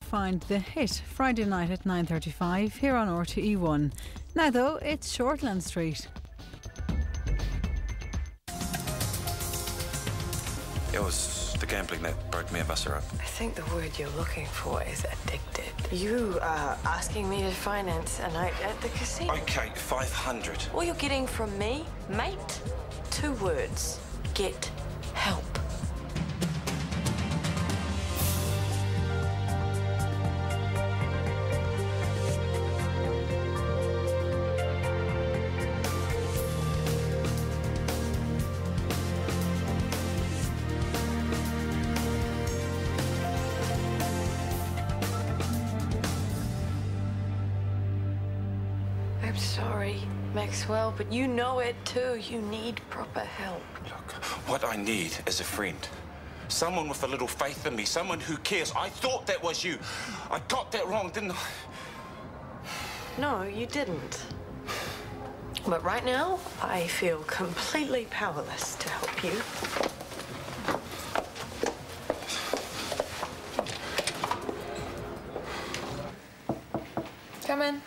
find The Hit Friday night at 9:35 here on RTE1. Now though, it's Shortland Street. It was the gambling that broke me and Buster up. I think the word you're looking for is addicted. You are asking me to finance a night at the casino. Okay, 500. All you're getting from me, mate, 2 words. Get help. I'm sorry, Maxwell, but you know it too. You need proper help. Look, what I need is a friend. Someone with a little faith in me, someone who cares. I thought that was you. I got that wrong, didn't I? No, you didn't. But right now, I feel completely powerless to help you. Come in.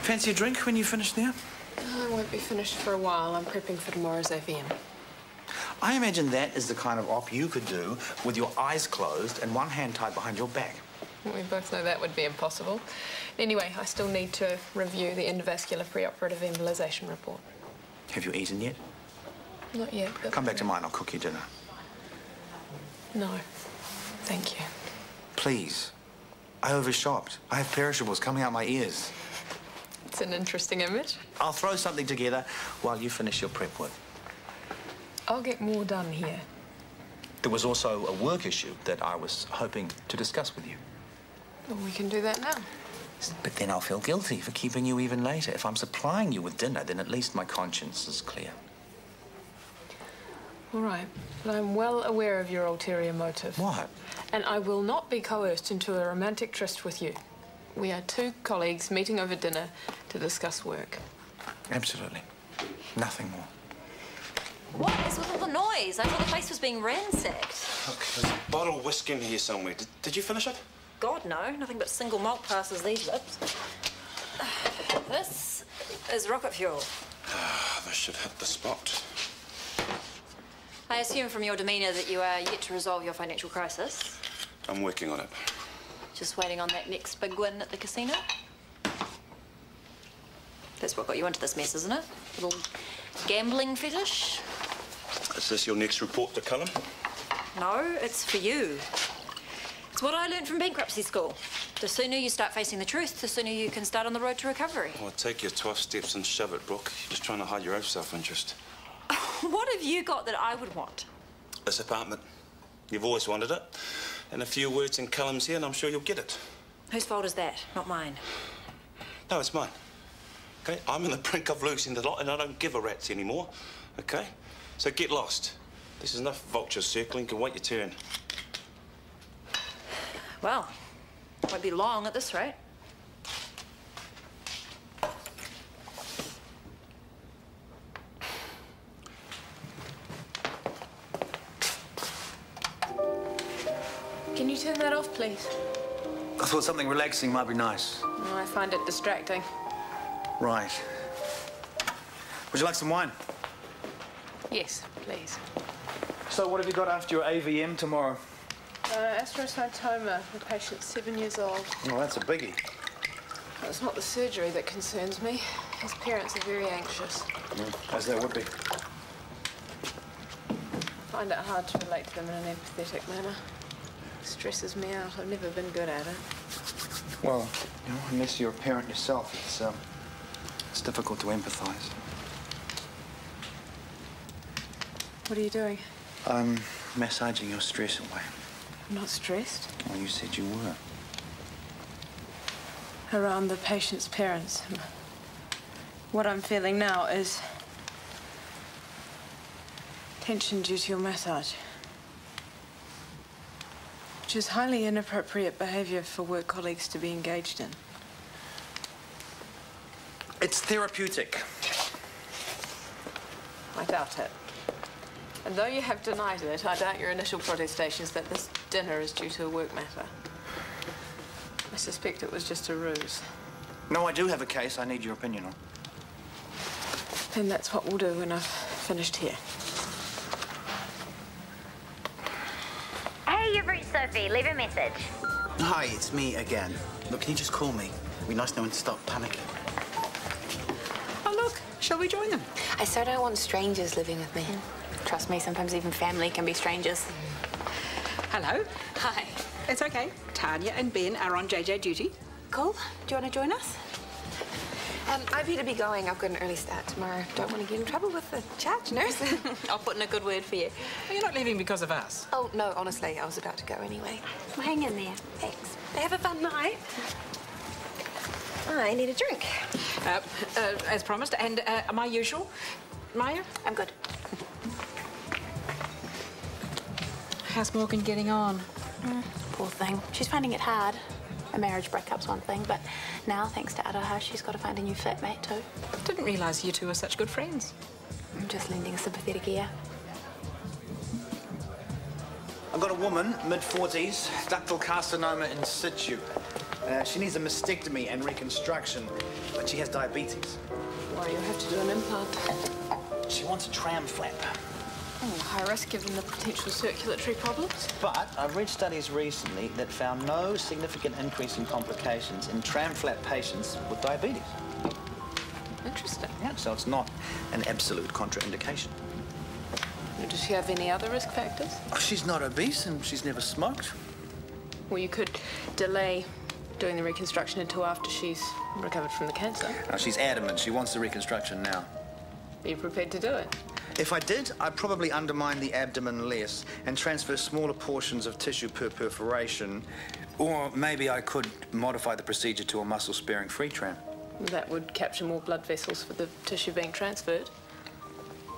Fancy a drink when you finish there? I won't be finished for a while. I'm prepping for tomorrow's AVM. I imagine that is the kind of op you could do with your eyes closed and one hand tied behind your back. We both know that would be impossible. Anyway, I still need to review the endovascular preoperative embolization report. Have you eaten yet? Not yet, but... Come back to mine, I'll cook you dinner. No, thank you. Please. I overshopped. I have perishables coming out my ears. It's an interesting image. I'll throw something together while you finish your prep work. I'll get more done here. There was also a work issue that I was hoping to discuss with you. Well, we can do that now. But then I'll feel guilty for keeping you even later. If I'm supplying you with dinner, then at least my conscience is clear. All right, but I'm well aware of your ulterior motive. What? And I will not be coerced into a romantic tryst with you. We are 2 colleagues meeting over dinner to discuss work. Absolutely. Nothing more. What is with all the noise? I thought the place was being ransacked. Look, there's a bottle of whiskey in here somewhere. Did you finish it? God, no. Nothing but single malt passes these lips. This is rocket fuel. This should hit the spot. I assume from your demeanour that you are yet to resolve your financial crisis. I'm working on it. Just waiting on that next big win at the casino? That's what got you into this mess, isn't it? Little gambling fetish? Is this your next report to Cullen? No, it's for you. It's what I learned from bankruptcy school. The sooner you start facing the truth, the sooner you can start on the road to recovery. Well, take your 12 steps and shove it, Brooke. You're just trying to hide your own self-interest. What have you got that I would want? This apartment. You've always wanted it. And a few words in Cullen's here, and I'm sure you'll get it. Whose fault is that? Not mine. No, it's mine. Okay? I'm on the brink of losing the lot, and I don't give a rat's anymore. Okay? So get lost. This is enough vultures circling. You can wait your turn. Well, won't be long at this rate. Can you turn that off, please? I thought something relaxing might be nice. No, I find it distracting. Right. Would you like some wine? Yes, please. So what have you got after your AVM tomorrow? Astrocytoma. The patient's 7 years old. Well, that's a biggie. It's not the surgery that concerns me. His parents are very anxious. As there would be. I find it hard to relate to them in an empathetic manner. It stresses me out. I've never been good at it. Well, you know, unless you're a parent yourself, it's difficult to empathise. What are you doing? I'm massaging your stress away. I'm not stressed. Well, you said you were. Around the patient's parents. What I'm feeling now is tension due to your massage, which is highly inappropriate behaviour for work colleagues to be engaged in. It's therapeutic. I doubt it. And though you have denied it, I doubt your initial protestations that this dinner is due to a work matter. I suspect it was just a ruse. No, I do have a case I need your opinion on. And that's what we'll do when I've finished here. Hey, you've reached Sophie. Leave a message. Hi, it's me again. Look, can you just call me? It'd be nice knowing to stop panicking. Oh, look. Shall we join them? I so don't want strangers living with me. Trust me, sometimes even family can be strangers. Hello. Hi. It's okay. Tanya and Ben are on JJ duty. Cool. Do you want to join us? I better be going. I've got an early start tomorrow. Don't want to get in trouble with the charge nurse. I'll put in a good word for you. Well, you're not leaving because of us. Oh, no, honestly, I was about to go anyway. Well, hang in there. Thanks. Have a fun night. I need a drink. As promised. And my usual. Maya? I'm good. How's Morgan getting on? Poor thing. She's finding it hard. A marriage breakup's one thing, but now, thanks to Aroha, she's got to find a new flatmate too. Didn't realise you two were such good friends. I'm just lending a sympathetic ear. I've got a woman, mid-40s, ductal carcinoma in situ. She needs a mastectomy and reconstruction, but she has diabetes. Well, you'll have to do an implant. She wants a tram flap. High risk given the potential circulatory problems. But I've read studies recently that found no significant increase in complications in tram flap patients with diabetes. Interesting. Yeah, so it's not an absolute contraindication. Does she have any other risk factors? Oh, she's not obese and she's never smoked. Well, you could delay doing the reconstruction until after she's recovered from the cancer. No, she's adamant. She wants the reconstruction now. Are you prepared to do it? If I did, I'd probably undermine the abdomen less and transfer smaller portions of tissue per perforation. Or maybe I could modify the procedure to a muscle-sparing free tram. That would capture more blood vessels for the tissue being transferred.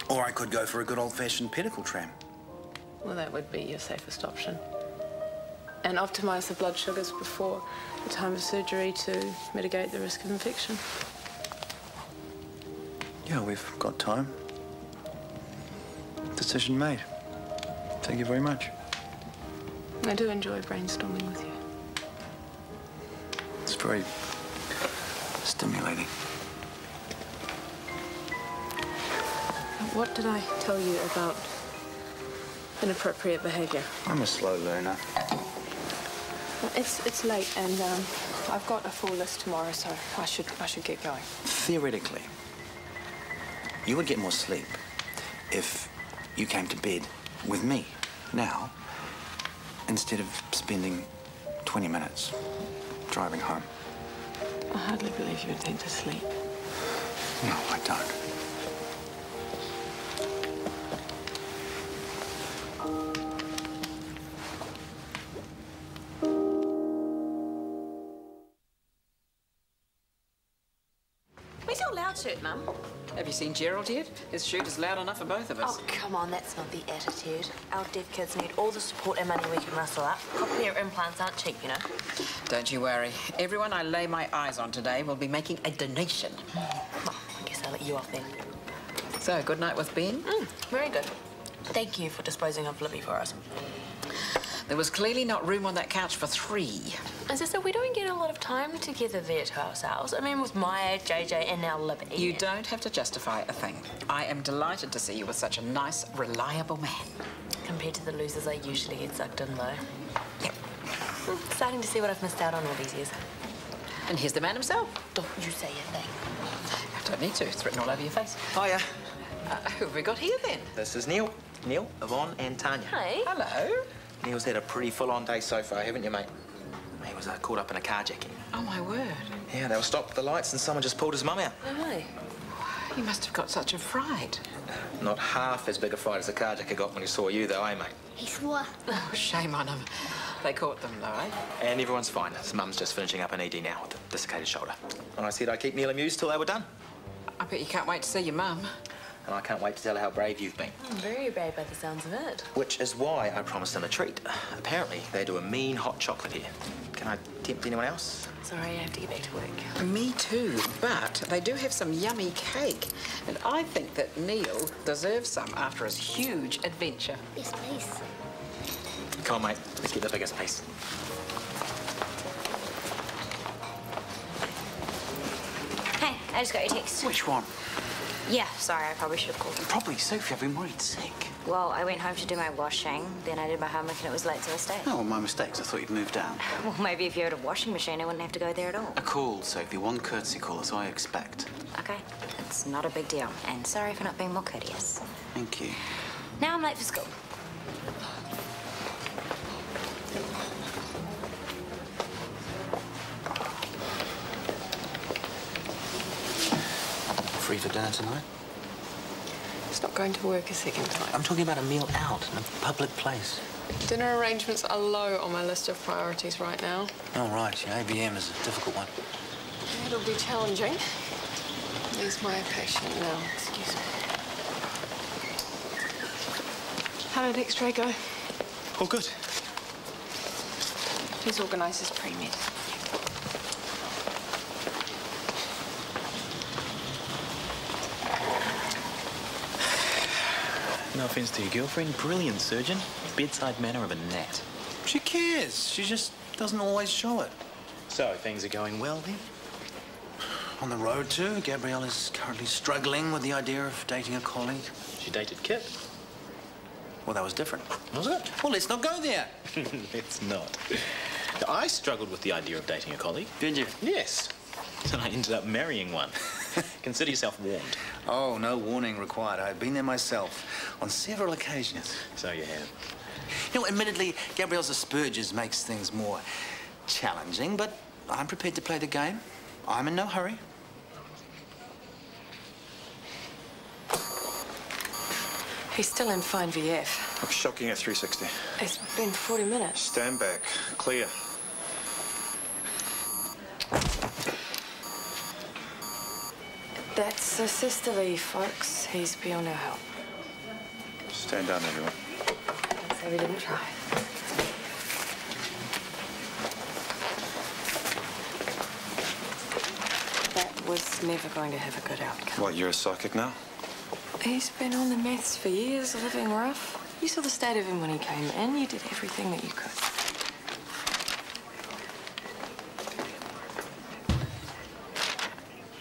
Or I could go for a good old-fashioned pedicle tram. Well, that would be your safest option. And optimise the blood sugars before the time of surgery to mitigate the risk of infection. Yeah, we've got time. Decision made. Thank you very much. I do enjoy brainstorming with you. It's very stimulating. What did I tell you about inappropriate behaviour? I'm a slow learner. It's late, and I've got a full list tomorrow, so I should get going. Theoretically, you would get more sleep if you came to bed with me now instead of spending 20 minutes driving home. I hardly believe you would need to sleep. No, I don't. Where's your loud shirt, Mum? Have you seen Gerald yet? His shoot is loud enough for both of us. Oh, come on, that's not the attitude. Our deaf kids need all the support and money we can muscle up. Cochlear implants aren't cheap, you know. Don't you worry. Everyone I lay my eyes on today will be making a donation. Oh, I guess I'll let you off then. So, good night with Ben? Very good. Thank you for disposing of Libby for us. There was clearly not room on that couch for three. And sister, we don't get a lot of time together there to ourselves. I mean, with Maya, JJ, and now Libby. You don't have to justify a thing. I am delighted to see you with such a nice, reliable man. Compared to the losers I usually get sucked in, though. Yep. Starting to see what I've missed out on all these years. And here's the man himself. Don't you say a thing. I don't need to. It's written all over your face. Hiya. Who have we got here, then? This is Neil. Neil, Yvonne and Tanya. Hey. Hello. Neil's had a pretty full-on day so far, haven't you, mate? He was caught up in a carjacking. Oh, my word. Yeah, they were stopped at the lights and someone just pulled his mum out. No way. You must have got such a fright. Not half as big a fright as the carjacker got when he saw you, though, eh, mate? He swore. Oh, shame on them. They caught them, though, eh? And everyone's fine. His mum's just finishing up an ED now with a dislocated shoulder. And I said I'd keep Neil amused till they were done. I bet you can't wait to see your mum. And I can't wait to tell her how brave you've been. I'm very brave by the sounds of it. Which is why I promised them a treat. Apparently, they do a mean hot chocolate here. Can I tempt anyone else? Sorry, I have to get back to work. Me too, but they do have some yummy cake. And I think that Neil deserves some after his huge adventure. Yes, please. Come on, mate. Let's get the biggest piece. just got your text. Which one? Yeah, sorry, I probably should have called. Probably Sophie. I've been worried sick. Well, I went home to do my washing, then I did my homework and it was late, so I stayed. Oh, well, my mistakes. I thought you'd moved down. Well, maybe if you had a washing machine, I wouldn't have to go there at all. A call, Sophie. One courtesy call, that's all I expect. Okay, it's not a big deal. And sorry for not being more courteous. Thank you. Now I'm late for school. Free for dinner tonight? It's not going to work a second time. I'm talking about a meal out in a public place. Dinner arrangements are low on my list of priorities right now. Oh, right. Yeah, ABM is a difficult one. It'll be challenging. There's my patient now. Excuse me. How did X-ray go? All good. Please organise his pre-med. No offence to your girlfriend, brilliant surgeon. Bedside manner of a gnat. She cares. She just doesn't always show it. So, things are going well then? On the road, too. Gabrielle is currently struggling with the idea of dating a colleague. She dated Kip. Well, that was different. Was it? Well, let's not go there. It's not. I struggled with the idea of dating a colleague. Did you? Yes. And I ended up marrying one. Consider yourself warned. Oh, no warning required. I've been there myself on several occasions. So you have. You know, admittedly, Gabrielle's Asperger's makes things more challenging, but I'm prepared to play the game. I'm in no hurry. He's still in fine VF. I'm shocking at 360. It's been 40 minutes. Stand back. Clear. That's a sister leave, folks. He's beyond our help. Stand down, everyone. So we didn't try. That was never going to have a good outcome. What, you're a psychic now? He's been on the meths for years, living rough. You saw the state of him when he came in. You did everything that you could.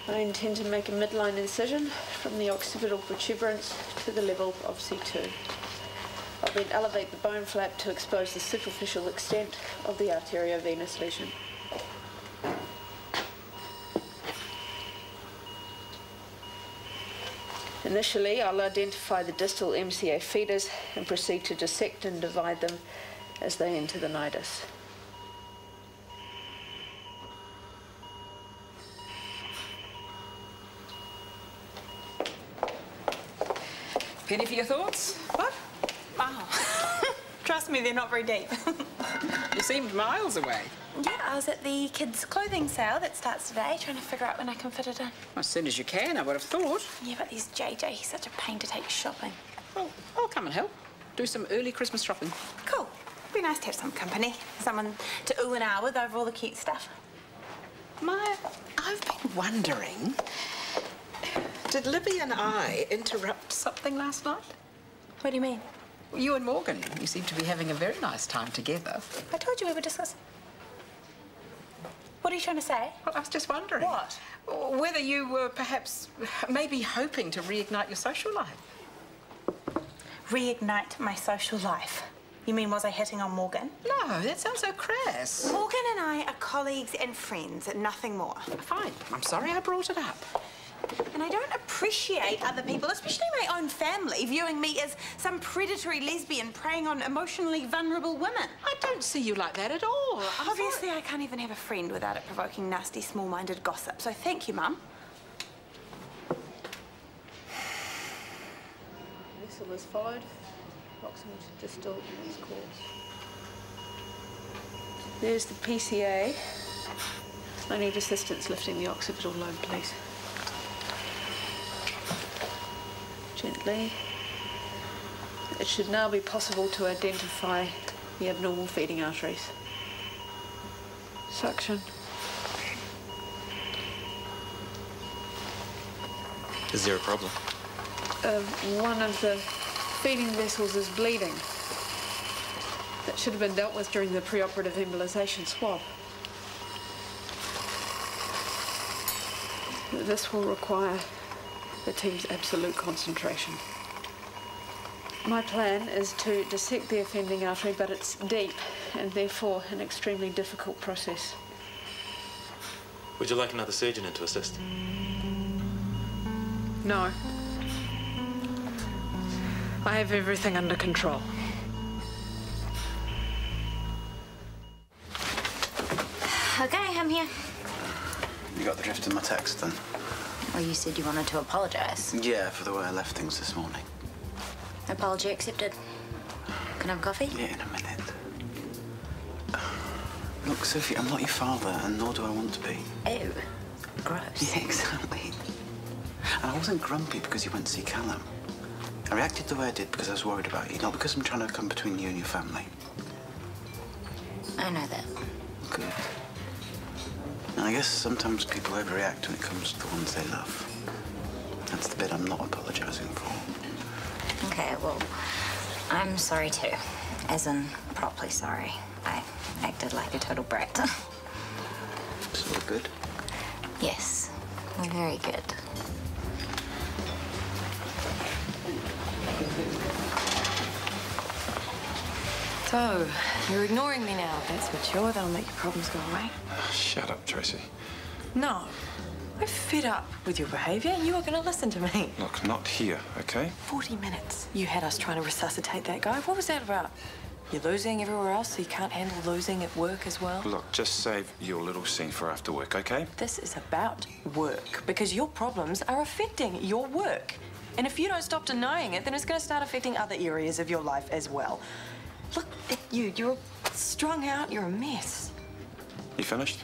I intend to make a midline incision from the occipital protuberance to the level of C2. I'll then elevate the bone flap to expose the superficial extent of the arteriovenous lesion. Initially, I'll identify the distal MCA feeders and proceed to dissect and divide them as they enter the nidus. Penny for your thoughts? What? Wow. Trust me, they're not very deep. You seemed miles away. Yeah, I was at the kids' clothing sale that starts today, trying to figure out when I can fit it in. As soon as you can, I would have thought. Yeah, but there's JJ. He's such a pain to take shopping. Well, I'll come and help. Do some early Christmas shopping. Cool. Be nice to have some company. Someone to ooh and ah with over all the cute stuff. I've been wondering, did Libby and I interrupt something last night? What do you mean? You and Morgan, you seem to be having a very nice time together. I told you we were discussing. What are you trying to say? Well, I was just wondering. What? Whether you were perhaps maybe hoping to reignite your social life. Reignite my social life. You mean, was I hitting on Morgan? No, that sounds so crass. Morgan and I are colleagues and friends, and nothing more. Fine. I'm sorry I brought it up. And I don't appreciate other people, especially my own family, viewing me as some predatory lesbian preying on emotionally vulnerable women. I don't see you like that at all. Obviously, I can't even have a friend without it provoking nasty, small-minded gossip. So thank you, Mum. Vessel is followed. Proximal to distal is course. There's the PCA. I need assistance lifting the occipital lobe, please. Gently. It should now be possible to identify the abnormal feeding arteries. Suction. Is there a problem? One of the feeding vessels is bleeding. That should have been dealt with during the preoperative embolization swab. This will require the team's absolute concentration. My plan is to dissect the offending artery, but it's deep and therefore an extremely difficult process. Would you like another surgeon in to assist? No. I have everything under control. Okay, I'm here. You got the drift of my text, then? Well, you said you wanted to apologise. Yeah, for the way I left things this morning. Apology accepted. Can I have coffee? Yeah, in a minute. Look, Sophie, I'm not your father, and nor do I want to be. Ew. Gross. Yeah, exactly. And I wasn't grumpy because you went to see Callum. I reacted the way I did because I was worried about you, not because I'm trying to come between you and your family. I know that. Good. And I guess sometimes people overreact when it comes to the ones they love. That's the bit I'm not apologising for. Okay, well, I'm sorry too. As in, properly sorry. I acted like a total brat. It's all good? Yes, very good. So, you're ignoring me now. That's mature. That'll make your problems go away. Shut up, Tracy. No. I'm fed up with your behaviour and you are going to listen to me. Look, not here, okay? 40 minutes you had us trying to resuscitate that guy. What was that about? You're losing everywhere else, so you can't handle losing at work as well? Look, just save your little scene for after work, okay? This is about work, because your problems are affecting your work. And if you don't stop denying it, then it's going to start affecting other areas of your life as well. Look at you. You're strung out. You're a mess. You finished?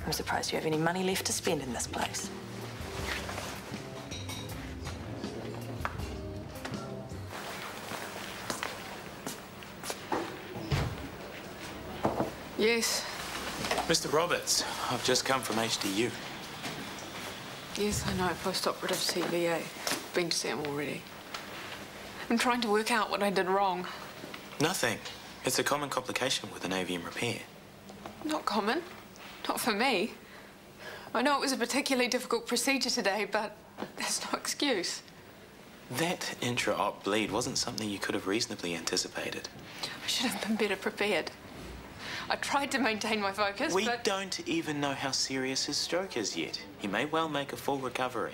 I'm surprised you have any money left to spend in this place. Yes. Mr. Roberts, I've just come from HDU. Yes, I know. Post-operative CVA. Been to see him already. I'm trying to work out what I did wrong. Nothing. It's a common complication with an AVM repair. Not common. Not for me. I know it was a particularly difficult procedure today, but there's no excuse. That intra-op bleed wasn't something you could have reasonably anticipated. I should have been better prepared. I tried to maintain my focus, We but... don't even know how serious his stroke is yet. He may well make a full recovery.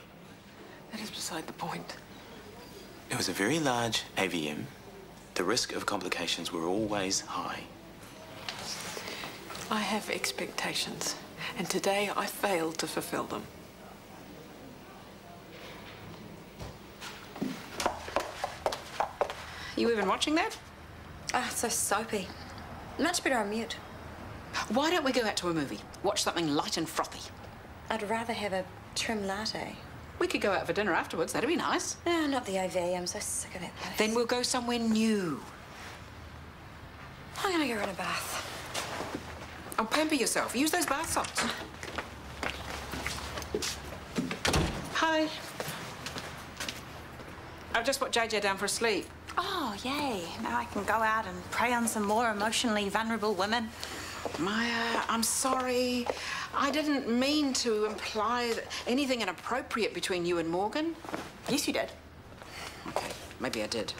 That is beside the point. It was a very large AVM. The risk of complications were always high. I have expectations, and today I failed to fulfill them. You even watching that? Ah, so soapy. Much better on mute. Why don't we go out to a movie? Watch something light and frothy. I'd rather have a trim latte. We could go out for dinner afterwards. That'd be nice. No, not the IV. I'm so sick of that place. Then we'll go somewhere new. I'm gonna go in a bath. Oh, pamper yourself. Use those bath salts. Hi. I've just put JJ down for a sleep. Oh, yay. Now I can go out and prey on some more emotionally vulnerable women. Maya, I'm sorry. I didn't mean to imply anything inappropriate between you and Morgan. Yes, you did. Okay, maybe I did.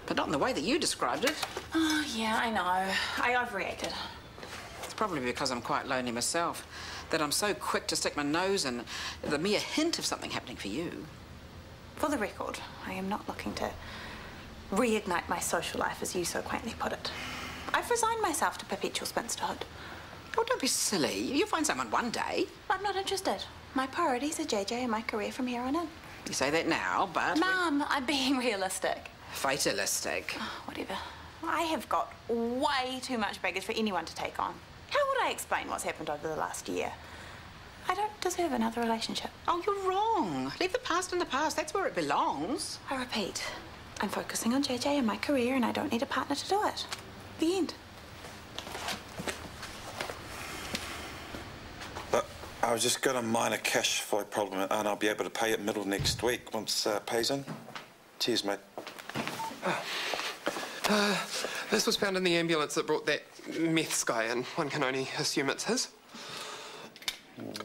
But not in the way that you described it. Oh, yeah, I know. I overreacted. It's probably because I'm quite lonely myself, that I'm so quick to stick my nose in the mere hint of something happening for you. For the record, I am not looking to reignite my social life, as you so quaintly put it. I've resigned myself to perpetual spinsterhood. Oh, don't be silly. You'll find someone one day. I'm not interested. My priorities are JJ and my career from here on in. You say that now, but... Mum, I'm being realistic. Fatalistic. Oh, whatever. I have got way too much baggage for anyone to take on. How would I explain what's happened over the last year? I don't deserve another relationship. Oh, you're wrong. Leave the past in the past. That's where it belongs. I repeat, I'm focusing on JJ and my career, and I don't need a partner to do it. The end. But I've just got a minor cash flow problem, and I'll be able to pay it middle of next week once pays in. Cheers, mate. This was found in the ambulance that brought that meths guy in. One can only assume it's his.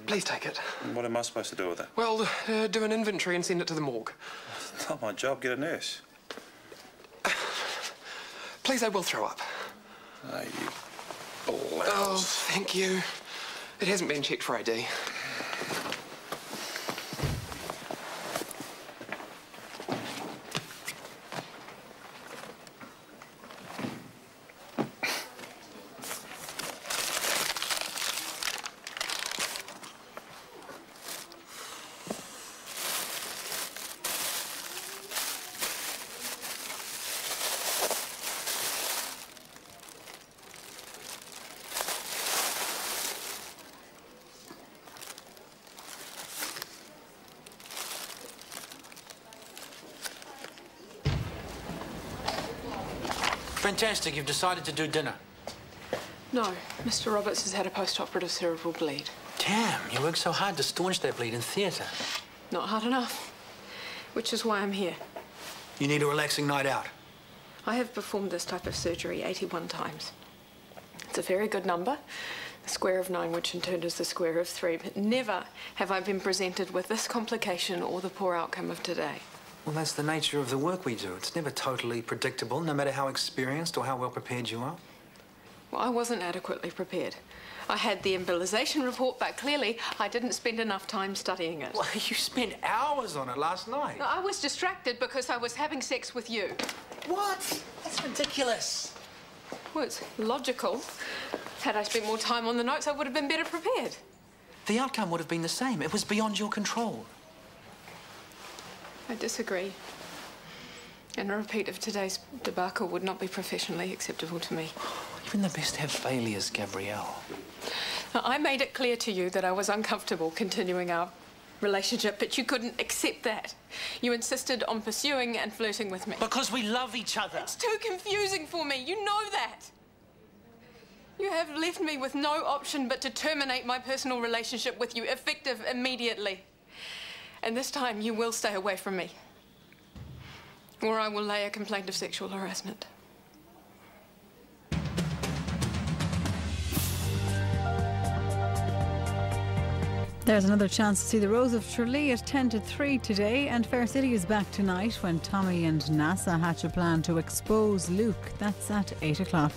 Please take it. What am I supposed to do with it? Well, do an inventory and send it to the morgue. It's not my job. Get a nurse. Please, I will throw up. Oh, you blouse. Oh, thank you. It hasn't been checked for ID. Fantastic, you've decided to do dinner. No, Mr. Roberts has had a post-operative cerebral bleed. Damn, you worked so hard to staunch that bleed in theatre. Not hard enough, which is why I'm here. You need a relaxing night out. I have performed this type of surgery 81 times. It's a very good number, the square of 9, which in turn is the square of 3, but never have I been presented with this complication or the poor outcome of today. Well, that's the nature of the work we do. It's never totally predictable, no matter how experienced or how well prepared you are. Well, I wasn't adequately prepared. I had the embolization report, but clearly I didn't spend enough time studying it. Well, you spent hours on it last night. No, I was distracted because I was having sex with you. What? That's ridiculous. Well, it's logical. Had I spent more time on the notes, I would have been better prepared. The outcome would have been the same. It was beyond your control. I disagree. And a repeat of today's debacle would not be professionally acceptable to me. Even the best have failures, Gabrielle. Now, I made it clear to you that I was uncomfortable continuing our relationship, but you couldn't accept that. You insisted on pursuing and flirting with me. Because we love each other. It's too confusing for me. You know that. You have left me with no option but to terminate my personal relationship with you, effective immediately. And this time you will stay away from me, or I will lay a complaint of sexual harassment. There's another chance to see the Rose of Tralee at 10 to 3 today, and Fair City is back tonight when Tommy and NASA hatch a plan to expose Luke. That's at 8 o'clock.